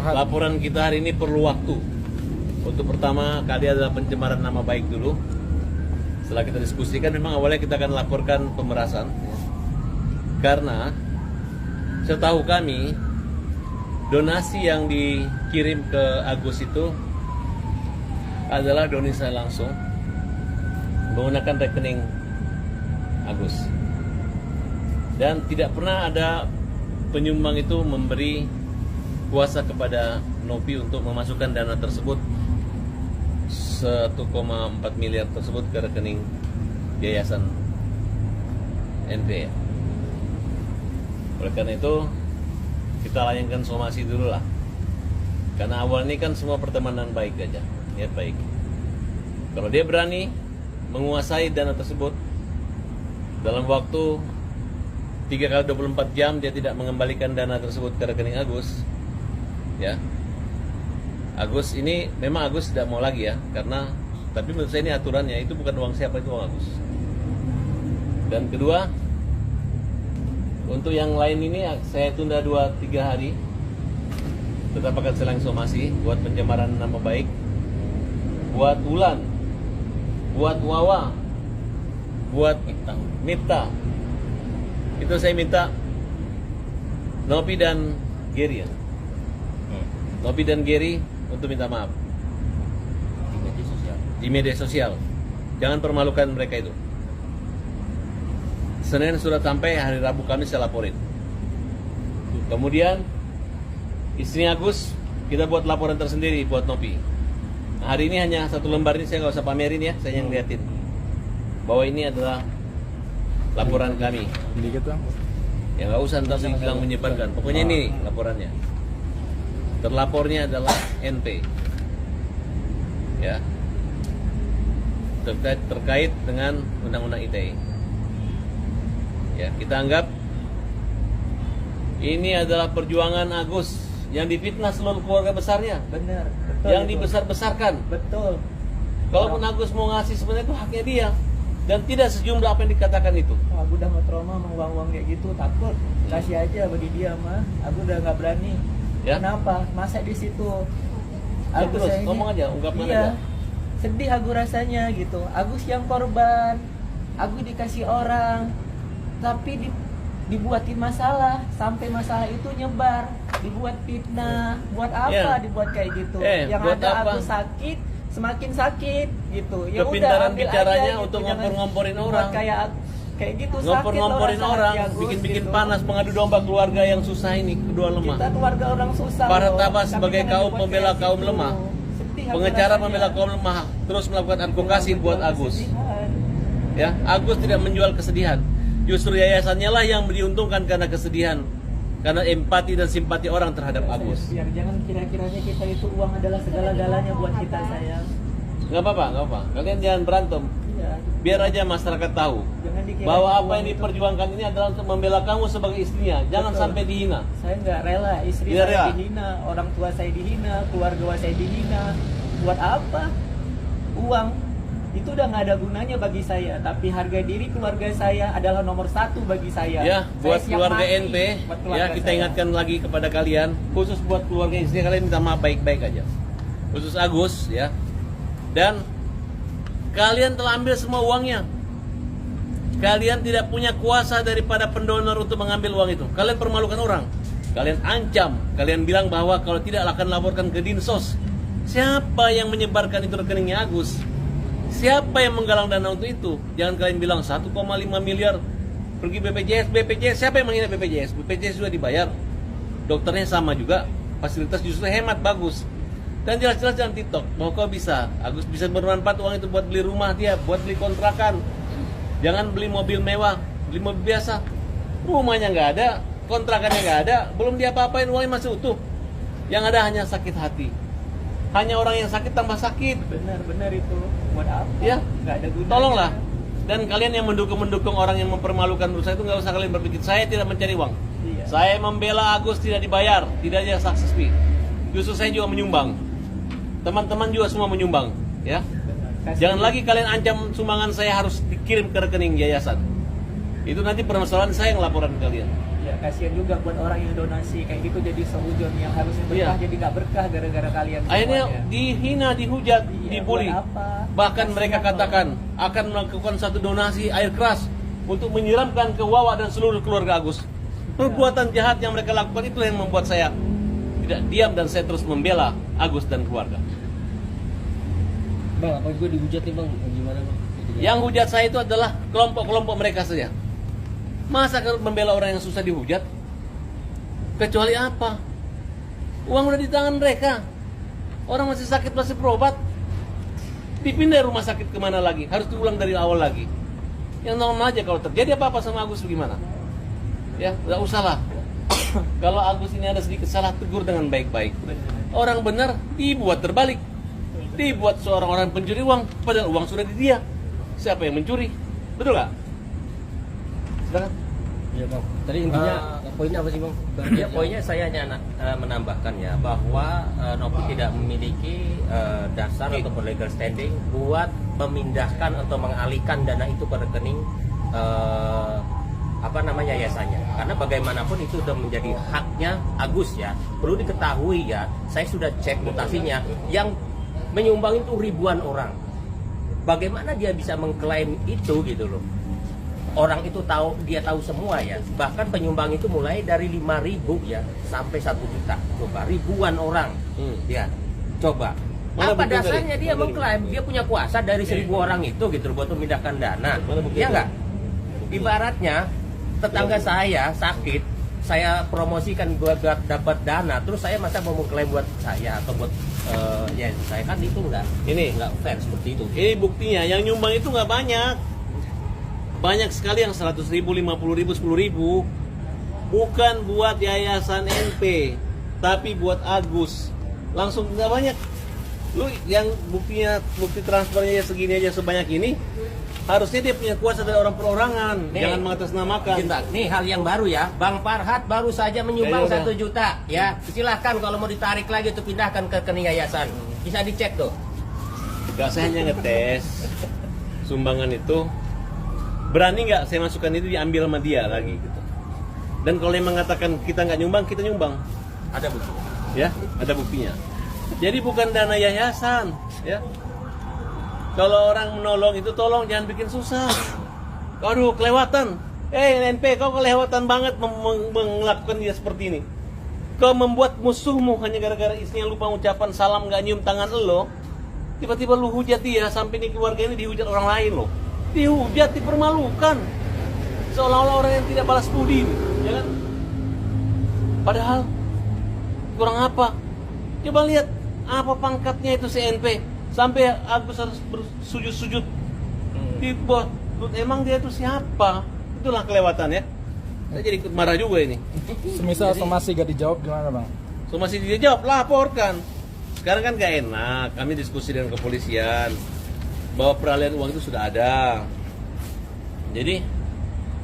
laporan kita hari ini perlu waktu. Untuk pertama kali adalah pencemaran nama baik dulu. Setelah kita diskusikan, memang awalnya kita akan laporkan pemerasan. Karena setahu kami, donasi yang dikirim ke Agus itu adalah donasi langsung menggunakan rekening Agus. Dan tidak pernah ada penyumbang itu memberi kuasa kepada Nopi untuk memasukkan dana tersebut 1,4 miliar tersebut ke rekening Yayasan NP. Oleh karena itu kita layangkan somasi dulu lah. Karena awal ini kan semua pertemanan baik aja, niat baik. Kalau dia berani menguasai dana tersebut dalam waktu 3x24 jam dia tidak mengembalikan dana tersebut ke rekening Agus, ya. Agus ini memang Agus tidak mau lagi ya, karena tapi menurut saya ini aturannya, itu bukan uang siapa, itu uang Agus. Dan kedua, untuk yang lain ini saya tunda 2-3 hari. Tetap akan selang somasi buat pencemaran nama baik, buat Ulan, buat Wawa, buat Mipta. Itu saya minta Nopi dan Gary ya. Nopi dan Gary untuk minta maaf di media sosial. Jangan permalukan mereka itu. Senin sudah sampai, hari Rabu Kamis saya laporin. Kemudian istri Agus kita buat laporan tersendiri buat Nopi. Nah, hari ini hanya 1 lembar ini, saya nggak usah pamerin ya, saya yang liatin bahwa ini adalah laporan kami. Dikit bang. Ya nggak usah ntar bilang menyebarkan. Pokoknya ini laporannya. Terlapornya adalah NP, ya, terkait dengan Undang-Undang ITE. Ya, kita anggap ini adalah perjuangan Agus yang difitnah seluruh keluarga besarnya. Benar, betul. Yang dibesar-besarkan. Betul. Kalaupun Agus mau ngasih, sebenarnya itu haknya dia. Dan tidak sejumlah apa yang dikatakan itu. Aku udah mau trauma mau uang-uang kayak gitu, takut. Kasih aja bagi dia mah. Aku udah nggak berani. Ya? Kenapa? Masa di situ? Ya, terus saya ini- ngomong aja, ungkapkan iya, aja. sedih aku rasanya gitu. Agus yang korban, Agus dikasih orang, tapi dibuatin masalah, sampai masalah itu nyebar, dibuat fitnah. Buat apa Ya. dibuat kayak gitu? Yang buat ada apa? Agus sakit, semakin sakit gitu. Ya Kepintaran udah, ambil bicaranya aja, gitu. untuk Jangan ngompor-ngomporin dibuat orang. kayak gitu. Ngompor-ngomporin orang, bikin-bikin panas, mengadu domba keluarga yang susah ini, kedua lemah. Kita keluarga orang susah. Para loh. Tabas Tapi sebagai jangan kaum dibuat pembela kayak kaum gitu. lemah, Sedih aku pengecara rasanya. pembela kaum lemah, terus melakukan advokasi buat Agus. Kesedihan. Ya, Agus tidak menjual kesedihan. Justru yayasannya lah yang diuntungkan karena kesedihan, karena empati dan simpati orang terhadap Agus. Biar jangan kira-kiranya kita itu uang adalah segala-galanya buat kita, sayang. Nggak apa-apa. Kalian jangan berantem. Iya. Biar aja masyarakat tahu Jangan dikira bahwa apa uang yang itu- diperjuangkan ini adalah untuk membela kamu sebagai istrinya. Jangan Betul. sampai dihina. Saya nggak rela istri Tidak saya rela. dihina, orang tua saya dihina, keluarga saya dihina. Buat apa? Uang itu udah nggak ada gunanya bagi saya. Tapi harga diri keluarga saya adalah nomor 1 bagi saya. Ya, Saya buat siap keluarga mati NP, buat ya keluarga kita saya. ingatkan lagi kepada kalian, khusus buat keluarga istri kalian minta maaf baik-baik aja. Khusus Agus, ya. Dan kalian telah ambil semua uangnya. Kalian tidak punya kuasa daripada pendonor untuk mengambil uang itu. Kalian permalukan orang. Kalian ancam. Kalian bilang bahwa kalau tidak akan laporkan ke Dinsos. Siapa yang menyebarkan itu rekeningnya Agus? Siapa yang menggalang dana untuk itu? Jangan kalian bilang 1,5 miliar pergi BPJS. Siapa yang menghina BPJS? BPJS sudah dibayar. Dokternya sama juga. Fasilitas justru hemat, bagus. Dan jelas-jelas dalam TikTok bahwa kau bisa, Agus bisa bermanfaat uang itu buat beli rumah dia, buat beli kontrakan. Jangan beli mobil mewah, beli mobil biasa. Rumahnya nggak ada, kontrakannya nggak ada, belum dia apa-apain, uangnya masih utuh. Yang ada hanya sakit hati. Hanya orang yang sakit tambah sakit. Benar itu. Buat apa? Ya, Nggak ada gunanya. tolonglah. Dan kalian yang mendukung orang yang mempermalukan usaha itu nggak usah kalian berpikir saya tidak mencari uang. Iya. Saya membela Agus tidak dibayar, tidak ada success fee. Justru saya juga menyumbang. Teman-teman juga semua menyumbang, ya. Kasih. Jangan lagi kalian ancam sumbangan saya harus dikirim ke rekening yayasan. Itu nanti permasalahan saya yang laporan ke kalian. Ya, kasihan juga buat orang yang donasi kayak gitu, jadi sehujon yang harusnya berkah Iya. jadi nggak berkah gara-gara kalian Akhirnya semuanya. dihina, dihujat, Iya, dibully. buat apa? Bahkan Kasihan mereka loh. katakan akan melakukan satu donasi air keras untuk menyiramkan ke Wawa dan seluruh keluarga Agus. Perbuatan jahat yang mereka lakukan itu yang membuat saya tidak diam dan saya terus membela Agus dan keluarga. Bang, apa gue dihujat nih bang? Gimana bang? Yang hujat saya itu adalah kelompok-kelompok mereka saja. Masa kalau membela orang yang susah dihujat? Kecuali apa? Uang udah di tangan mereka. Orang masih sakit, masih berobat. Dipindah rumah sakit kemana lagi? Harus diulang dari awal lagi. Yang normal aja kalau terjadi apa-apa sama Agus gimana? Ya, nggak usah lah. Kalau Agus ini ada sedikit salah, tegur dengan baik-baik. Orang benar dibuat terbalik. Dibuat seorang orang pencuri uang, padahal uang sudah di dia. Siapa yang mencuri? Betul nggak? Silakan. Iya bang. Tadi intinya poinnya apa sih bang? Ya poinnya saya hanya menambahkan ya bahwa Nopi tidak memiliki dasar ataupun legal standing buat memindahkan atau mengalihkan dana itu ke rekening yayasannya. Karena bagaimanapun itu sudah menjadi haknya Agus ya. Perlu diketahui ya, saya sudah cek mutasinya yang menyumbang itu ribuan orang. Bagaimana dia bisa mengklaim itu gitu loh? Orang itu dia tahu semua ya. Bahkan penyumbang itu mulai dari 5.000 ya sampai 1 juta. Coba ribuan orang. Ya, coba. Mana Apa bukti dasarnya tadi? dia mengklaim dia punya kuasa dari 1.000 orang itu gitu loh, buat memindahkan dana? Mana bukti Ya tadi? enggak? Ibaratnya tetangga saya sakit, saya promosikan buat dapat dana, terus saya masa mau mengklaim buat saya atau buat ya saya kan itu enggak fair seperti itu. Ini buktinya, yang nyumbang itu nggak banyak. Banyak sekali yang 100.000, 50.000, 10.000. Bukan buat yayasan NP, tapi buat Agus. Langsung nggak banyak. Lu yang buktinya, bukti transfernya segini aja sebanyak ini, harusnya dia punya kuasa dari orang perorangan. Nih, Jangan mengatasnamakan. Cinta, nih hal yang baru ya, Bang Farhat baru saja menyumbang Ya, ya, 1 juta ya. Silahkan kalau mau ditarik lagi untuk pindahkan ke rekening yayasan, bisa dicek tuh. Gak, saya hanya ngetes sumbangan itu. Berani nggak saya masukkan itu diambil sama dia lagi gitu. Dan kalau yang mengatakan kita nggak nyumbang, kita nyumbang. Ada bukti. Ya, ada buktinya. Jadi bukan dana yayasan, ya. Kalau orang menolong itu tolong jangan bikin susah. Aduh, kelewatan. NP, kau kelewatan banget melakukan dia seperti ini. Kau membuat musuhmu hanya gara-gara istrinya lupa ucapan salam nggak nyium tangan lo. Tiba-tiba lu hujat dia sampai nih keluarga ini dihujat orang lain loh. Dihujat, dipermalukan. Seolah-olah orang yang tidak balas budi, ya kan? Padahal kurang apa? Coba lihat apa pangkatnya itu CNP sampai Agus harus bersujud-sujud di bawah. Emang dia itu siapa? Itulah kelewatan ya. Saya jadi ikut marah juga ini. Semisal somasi gak dijawab gimana bang? So masih dijawab, laporkan. Sekarang kan gak enak, kami diskusi dengan kepolisian bahwa peralihan uang itu sudah ada. Jadi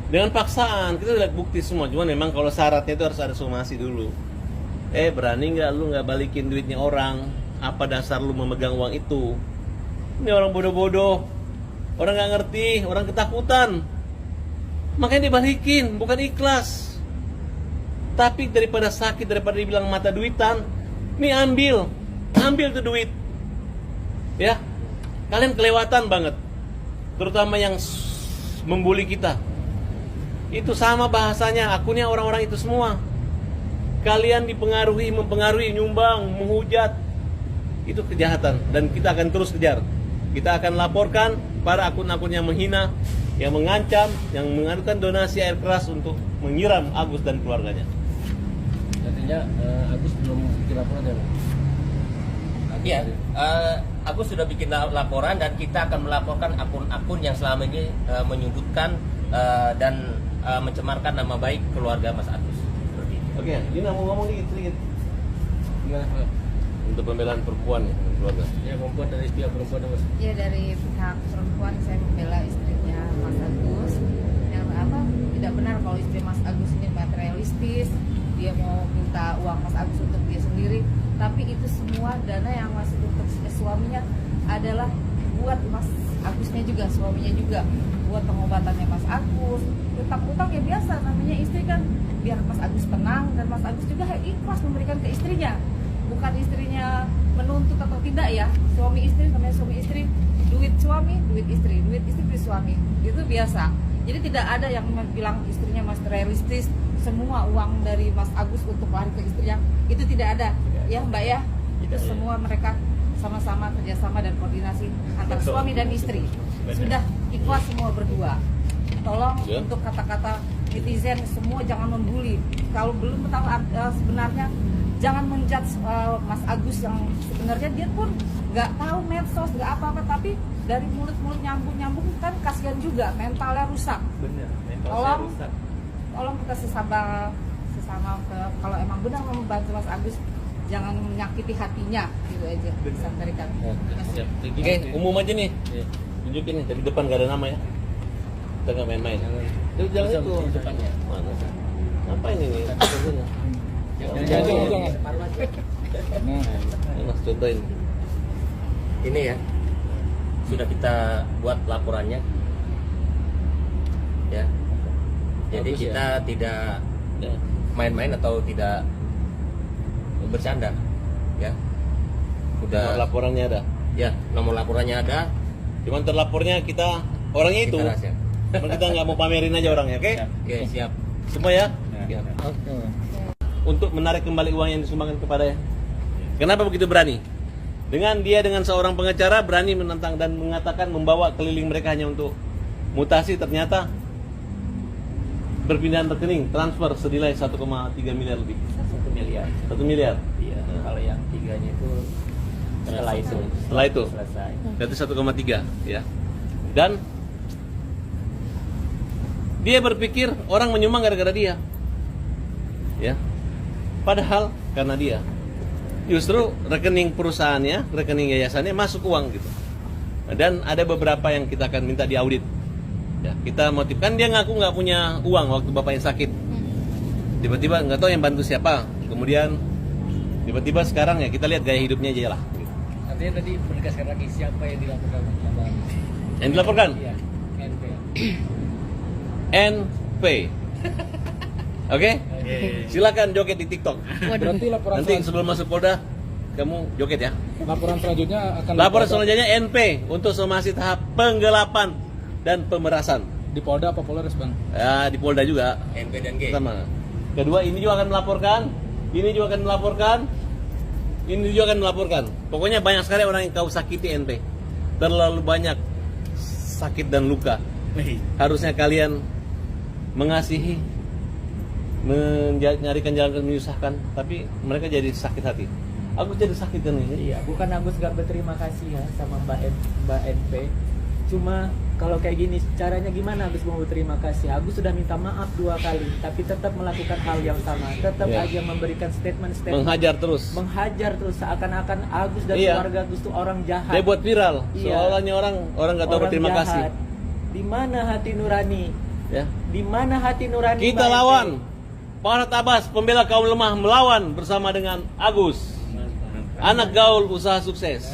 dengan paksaan kita udah lihat bukti semua. Cuman memang kalau syaratnya itu harus ada somasi dulu. Berani nggak lu nggak balikin duitnya orang? Apa dasar lu memegang uang itu? Ini orang bodoh-bodoh, orang nggak ngerti, orang ketakutan. Makanya dibalikin, bukan ikhlas. Tapi daripada sakit, daripada dibilang mata duitan, nih ambil tuh duit. Ya, kalian kelewatan banget, terutama yang membuli kita. Itu sama bahasanya, akunnya orang-orang itu semua. Kalian mempengaruhi, nyumbang, menghujat. Itu kejahatan dan kita akan terus kejar. Kita akan laporkan para akun-akun yang menghina, yang mengancam, yang mengadukan donasi air keras untuk menyiram Agus dan keluarganya. Artinya Agus belum bikin laporan ya bang? Iya, Agus sudah bikin laporan dan kita akan melaporkan akun-akun yang selama ini menyudutkan dan mencemarkan nama baik keluarga Mas Agus. Seperti itu. Oke, Dina mau ngomong sedikit. Gimana bang? Untuk pembelaan perempuan ya, keluarga. Ya perempuan dari pihak perempuan mas. Ya dari pihak perempuan saya membela istrinya Mas Agus. Yang apa tidak benar kalau istri Mas Agus ini materialistis, dia mau minta uang Mas Agus untuk dia sendiri, tapi itu semua dana yang masuk untuk suaminya adalah buat Mas Agusnya juga, suaminya juga, buat pengobatannya Mas Agus. Utang-utang ya biasa, namanya istri kan biar Mas Agus tenang dan Mas Agus juga ikhlas memberikan ke istrinya, bukan istrinya menuntut atau tidak ya. Suami istri namanya suami istri, duit suami duit istri, duit istri duit suami, itu biasa. Jadi tidak ada yang bilang istrinya materialistis, semua uang dari Mas Agus untuk lari ke istrinya, itu tidak ada ya Mbak ya. Itu semua mereka sama-sama kerjasama dan koordinasi antara suami dan istri, sudah ikhlas semua berdua. Tolong untuk kata-kata netizen semua jangan membuli. Kalau belum tahu sebenarnya, jangan menjudge Mas Agus yang sebenarnya dia pun nggak tahu medsos, nggak apa-apa, tapi dari mulut-mulut nyambung kan kasihan juga, mentalnya rusak. Bener, Tolong, tolong kita sesama kalau emang benar mau membantu Mas Agus, jangan menyakiti hatinya, gitu aja. Pesan dari kami. Siap. Oke, umum aja nih. Tunjukin nih dari depan gak ada nama ya. Kita nggak main-main. Itu jangan itu. Mana? Ngapain ini? Jangan. Mas contohin. Ini ya, sudah kita buat laporannya, ya. Jadi Bagus, kita tidak Ya. main-main atau tidak bercanda, ya. Nomor Udah, laporannya ada. ya, nomor laporannya ada. Cuman terlapornya kita orangnya itu. Kita rahasia. Cuman kita nggak mau pamerin aja orangnya, oke? Oke, siap. Semua ya. Ya. Oke. Untuk menarik kembali uang yang disumbangkan kepadanya. Kenapa begitu berani? Dengan seorang pengacara berani menentang dan mengatakan membawa keliling mereka hanya untuk mutasi, ternyata berpindahan rekening, transfer senilai 1,3 miliar lebih. 1 miliar. 1 miliar. Iya, kalau yang 3-nya itu setelah itu. Setelah itu. Selesai. Berarti 1,3 ya. Dan dia berpikir orang menyumbang gara-gara dia. Ya. Padahal karena dia. Justru rekening perusahaannya, rekening yayasannya masuk uang gitu. Dan ada beberapa yang kita akan minta diaudit. Ya, kita motifkan dia ngaku nggak punya uang waktu bapaknya sakit. Tiba-tiba nggak tahu yang bantu siapa. Kemudian tiba-tiba sekarang ya kita lihat gaya hidupnya aja lah. Gitu. Artinya tadi menegaskan lagi siapa yang dilaporkan sama Yang dilaporkan? Iya, NP. NP. Oke? Silakan joget di TikTok. Berarti laporan Nanti sebelum masuk Polda kamu joget ya. laporan selanjutnya akan Laporan di Polda- selanjutnya NP untuk somasi tahap penggelapan dan pemerasan. di Polda apa Polres, Bang? Ya, di Polda juga. NP dan G. Sama. Kedua ini juga akan melaporkan. Ini juga akan melaporkan. Ini juga akan melaporkan. Pokoknya banyak sekali orang yang kau sakiti NP. Terlalu banyak sakit dan luka. Harusnya kalian mengasihi, menyarikan jalan menyusahkan, tapi mereka jadi sakit hati. Aku jadi sakit kan ini. Iya, bukan Agus gak berterima kasih ya sama Mbak NP. Cuma kalau kayak gini caranya gimana Agus mau berterima kasih? Agus sudah minta maaf 2 kali, tapi tetap melakukan hal yang sama, tetap Iya. aja memberikan statement Menghajar terus. menghajar terus seakan-akan Agus dan Iya. keluarga Agus tuh orang jahat. Dia buat viral. Iya. Seolah-olahnya orang nggak tahu Orang berterima jahat. kasih. Di mana hati nurani? Ya. Di mana hati nurani? Kita Mbak NP? lawan. Farhad Abbas, pembela kaum lemah, melawan bersama dengan Agus. Anak gaul usaha sukses.